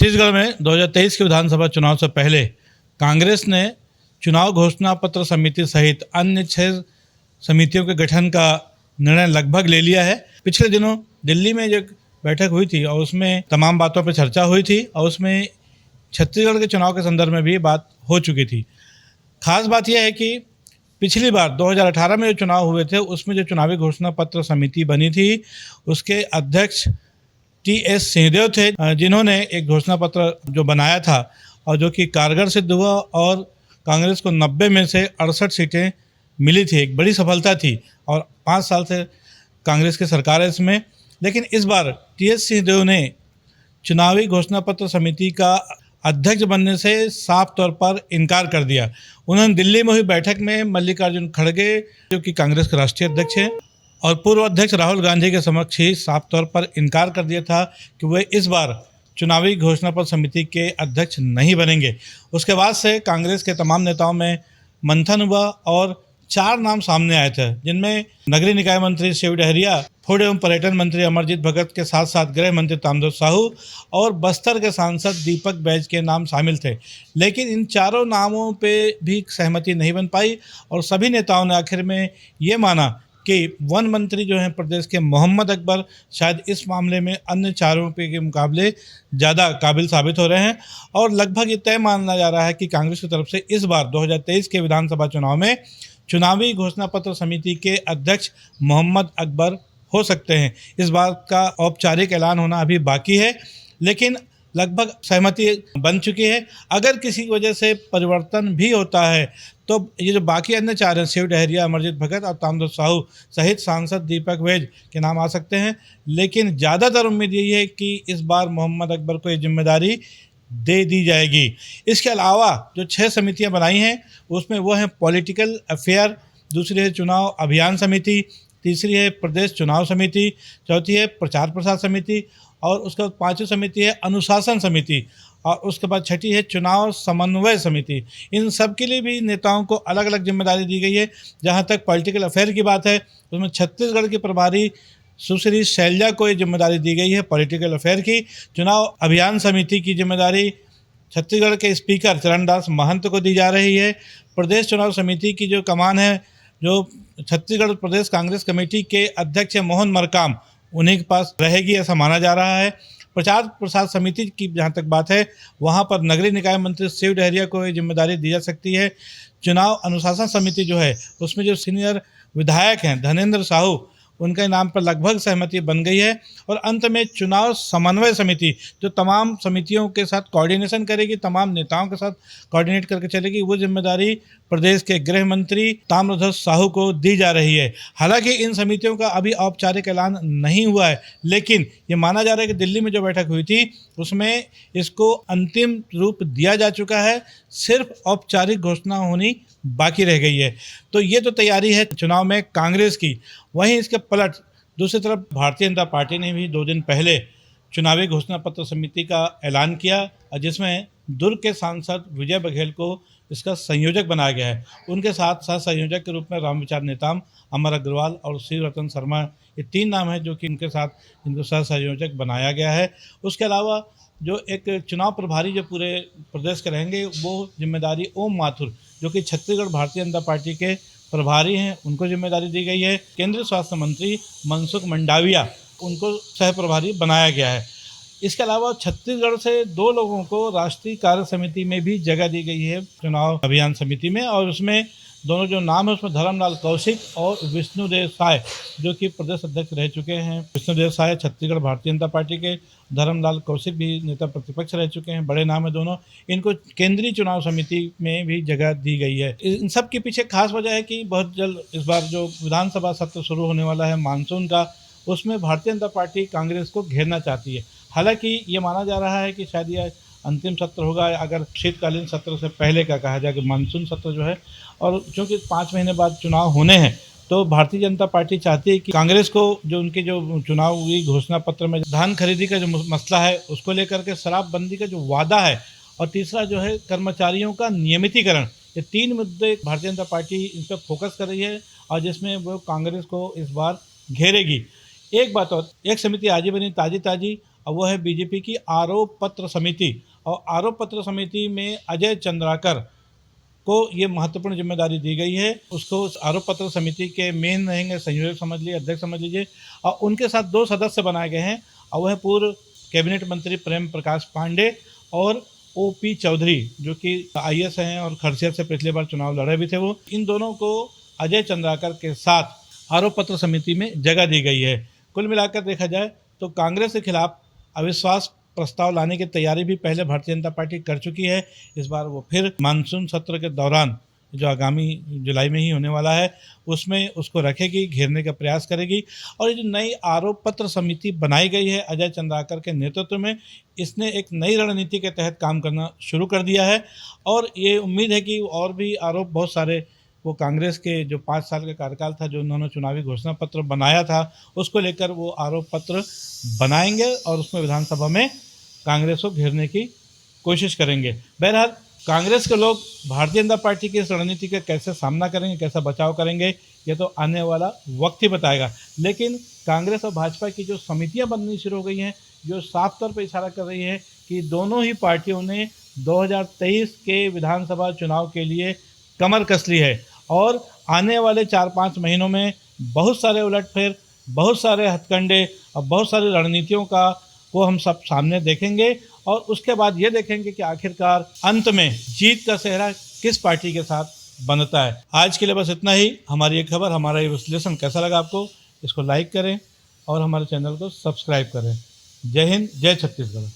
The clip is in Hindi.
छत्तीसगढ़ में 2023 के विधानसभा चुनाव से पहले कांग्रेस ने चुनाव घोषणा पत्र समिति सहित अन्य 6 समितियों के गठन का निर्णय लगभग ले लिया है। पिछले दिनों दिल्ली में जो बैठक हुई थी और उसमें तमाम बातों पर चर्चा हुई थी और उसमें छत्तीसगढ़ के चुनाव के संदर्भ में भी बात हो चुकी थी। खास बात यह है कि पिछली बार 2018 में जो चुनाव हुए थे उसमें जो चुनावी घोषणा पत्र समिति बनी थी उसके अध्यक्ष टी.एस. सिंहदेव थे, जिन्होंने एक घोषणा पत्र जो बनाया था और जो कि कारगर सिद्ध हुआ और कांग्रेस को 90 में से 68 सीटें मिली थी। एक बड़ी सफलता थी और 5 साल से कांग्रेस की सरकार है इसमें। लेकिन इस बार टी.एस. सिंहदेव ने चुनावी घोषणा पत्र समिति का अध्यक्ष बनने से साफ तौर पर इनकार कर दिया। उन्होंने दिल्ली में हुई बैठक में मल्लिकार्जुन खड़गे, जो कि कांग्रेस के राष्ट्रीय अध्यक्ष हैं, और पूर्व अध्यक्ष राहुल गांधी के समक्ष ही साफ तौर पर इनकार कर दिया था कि वे इस बार चुनावी घोषणा पत्र समिति के अध्यक्ष नहीं बनेंगे। उसके बाद से कांग्रेस के तमाम नेताओं में मंथन हुआ और 4 नाम सामने आए थे, जिनमें नगरीय निकाय मंत्री शिव डहरिया, फूड एवं पर्यटन मंत्री अमरजीत भगत के साथ साथ गृह मंत्री ताम्रध्वज साहू और बस्तर के सांसद दीपक बैज के नाम शामिल थे। लेकिन इन चारों नामों पे भी सहमति नहीं बन पाई और सभी नेताओं ने आखिर में ये माना कि वन मंत्री जो हैं प्रदेश के मोहम्मद अकबर शायद इस मामले में अन्य चारों के मुकाबले ज़्यादा काबिल साबित हो रहे हैं। और लगभग ये तय माना जा रहा है कि कांग्रेस की तरफ से इस बार 2023 के विधानसभा चुनाव में चुनावी घोषणा पत्र समिति के अध्यक्ष मोहम्मद अकबर हो सकते हैं। इस बात का औपचारिक ऐलान होना अभी बाकी है, लेकिन लगभग सहमति बन चुकी है। अगर किसी वजह से परिवर्तन भी होता है तो ये जो बाकी अन्य 4 हैं, शिव डहरिया, अमरजीत भगत और ताम्रध्वज साहू सहित सांसद दीपक बैज के नाम आ सकते हैं। लेकिन ज़्यादातर उम्मीद यही है कि इस बार मोहम्मद अकबर को ये जिम्मेदारी दे दी जाएगी। इसके अलावा जो 6 समितियां बनाई हैं उसमें वो हैं पॉलिटिकल अफेयर, दूसरी है चुनाव अभियान समिति, तीसरी है प्रदेश चुनाव समिति, चौथी है प्रचार प्रसार समिति और उसके बाद 5वीं समिति है अनुशासन समिति और उसके बाद 6ठी है चुनाव समन्वय समिति। इन सब के लिए भी नेताओं को अलग अलग जिम्मेदारी दी गई है। जहां तक पॉलिटिकल अफेयर की बात है उसमें छत्तीसगढ़ की प्रभारी सुश्री शैलजा को ये जिम्मेदारी दी गई है पॉलिटिकल अफेयर की। चुनाव अभियान समिति की जिम्मेदारी छत्तीसगढ़ के स्पीकर चरणदास महंत को दी जा रही है। प्रदेश चुनाव समिति की जो कमान है, जो छत्तीसगढ़ प्रदेश कांग्रेस कमेटी के अध्यक्ष मोहन मरकाम, उन्हीं के पास रहेगी ऐसा माना जा रहा है। प्रचार प्रसार समिति की जहाँ तक बात है वहाँ पर नगरीय निकाय मंत्री शिव डहरिया को ये जिम्मेदारी दी जा सकती है। चुनाव अनुशासन समिति जो है उसमें जो सीनियर विधायक हैं धनेंद्र साहू, उनके नाम पर लगभग सहमति बन गई है। और अंत में चुनाव समन्वय समिति जो तमाम समितियों के साथ कोऑर्डिनेशन करेगी, तमाम नेताओं के साथ कोऑर्डिनेट करके चलेगी, वो जिम्मेदारी प्रदेश के गृह मंत्री ताम्रध्वज साहू को दी जा रही है। हालांकि इन समितियों का अभी औपचारिक ऐलान नहीं हुआ है, लेकिन ये माना जा रहा है कि दिल्ली में जो बैठक हुई थी उसमें इसको अंतिम रूप दिया जा चुका है, सिर्फ औपचारिक घोषणा होनी बाकी रह गई है। तो ये तो तैयारी है चुनाव में कांग्रेस की। वहीं इसके पलट दूसरी तरफ भारतीय जनता पार्टी ने भी 2 दिन पहले चुनावी घोषणा पत्र समिति का ऐलान किया, जिसमें दुर्ग के सांसद विजय बघेल को इसका संयोजक बनाया गया है। उनके साथ साथ संयोजक के रूप में रामविचार नेताम, अमर अग्रवाल और शिव रतन शर्मा, ये 3 नाम हैं जो कि इनके साथ इनको सह संयोजक बनाया गया है। उसके अलावा जो एक चुनाव प्रभारी जो पूरे प्रदेश के रहेंगे वो जिम्मेदारी ओम माथुर, जो कि छत्तीसगढ़ भारतीय जनता पार्टी के प्रभारी हैं, उनको जिम्मेदारी दी गई है। केंद्रीय स्वास्थ्य मंत्री मनसुख मंडाविया, उनको सह प्रभारी बनाया गया है। इसके अलावा छत्तीसगढ़ से 2 लोगों को राष्ट्रीय कार्य समिति में भी जगह दी गई है चुनाव अभियान समिति में, और उसमें दोनों जो नाम है उसमें धर्मलाल कौशिक और विष्णुदेव साय, जो कि प्रदेश अध्यक्ष रह चुके हैं। विष्णुदेव साय छत्तीसगढ़ भारतीय जनता पार्टी के, धर्मलाल कौशिक भी नेता प्रतिपक्ष रह चुके हैं, बड़े नाम है दोनों। इनको केंद्रीय चुनाव समिति में भी जगह दी गई है। इन सब के पीछे खास वजह है कि बहुत जल्द इस बार जो विधानसभा सत्र शुरू होने वाला है मानसून का, उसमें भारतीय जनता पार्टी कांग्रेस को घेरना चाहती है। हालांकि ये माना जा रहा है कि शायद ये अंतिम सत्र होगा, अगर शीतकालीन सत्र से पहले का कहा जाए कि मानसून सत्र जो है, और चूँकि 5 महीने बाद चुनाव होने हैं तो भारतीय जनता पार्टी चाहती है कि कांग्रेस को जो उनके जो चुनावी घोषणा पत्र में धान खरीदी का जो मसला है उसको लेकर के, शराबबंदी का जो वादा है, और तीसरा जो है कर्मचारियों का नियमितीकरण, ये 3 मुद्दे भारतीय जनता पार्टी इन पर फोकस कर रही है और जिसमें वो कांग्रेस को इस बार घेरेगी। एक बात और, एक समिति आज ही बनी ताज़ी और वो है बीजेपी की आरोप पत्र समिति। और आरोप पत्र समिति में अजय चंद्राकर को ये महत्वपूर्ण जिम्मेदारी दी गई है। उसको उस आरोप पत्र समिति के मेन रहेंगे, संयोजक समझ लीजिए, अध्यक्ष समझ लीजिए। और उनके साथ 2 सदस्य बनाए गए हैं और वह पूर्व कैबिनेट मंत्री प्रेम प्रकाश पांडे और ओपी चौधरी, जो कि आईएएस हैं और खरसिया से पिछली बार चुनाव लड़े भी थे। वो इन दोनों को अजय चंद्राकर के साथ आरोप पत्र समिति में जगह दी गई है। कुल मिलाकर देखा जाए तो कांग्रेस के खिलाफ अविश्वास प्रस्ताव लाने की तैयारी भी पहले भारतीय जनता पार्टी कर चुकी है। इस बार वो फिर मानसून सत्र के दौरान, जो आगामी जुलाई में ही होने वाला है, उसमें उसको रखेगी, घेरने का प्रयास करेगी। और ये जो नई आरोप पत्र समिति बनाई गई है अजय चंद्राकर के नेतृत्व में, इसने एक नई रणनीति के तहत काम करना शुरू कर दिया है। और ये उम्मीद है कि और भी आरोप बहुत सारे, वो कांग्रेस के जो 5 साल का कार्यकाल था, जो उन्होंने चुनावी घोषणा पत्र बनाया था, उसको लेकर वो आरोप पत्र बनाएंगे और उसमें विधानसभा में कांग्रेस को घेरने की कोशिश करेंगे। बहरहाल कांग्रेस के लोग भारतीय जनता पार्टी की इस रणनीति का कैसे सामना करेंगे, कैसा बचाव करेंगे, ये तो आने वाला वक्त ही बताएगा। लेकिन कांग्रेस और भाजपा की जो समितियां बननी शुरू हो गई हैं, जो साफ तौर पर इशारा कर रही है कि दोनों ही पार्टियों ने 2023 के विधानसभा चुनाव के लिए कमर कस ली है। और आने वाले 4-5 महीनों में बहुत सारे उलटफेर, बहुत सारे हथकंडे और बहुत सारी रणनीतियों को हम सब सामने देखेंगे। और उसके बाद ये देखेंगे कि आखिरकार अंत में जीत का सेहरा किस पार्टी के साथ बनता है। आज के लिए बस इतना ही। हमारी ये खबर, हमारा ये विश्लेषण कैसा लगा आपको, इसको लाइक करें और हमारे चैनल को सब्सक्राइब करें। जय हिंद, जय छत्तीसगढ़।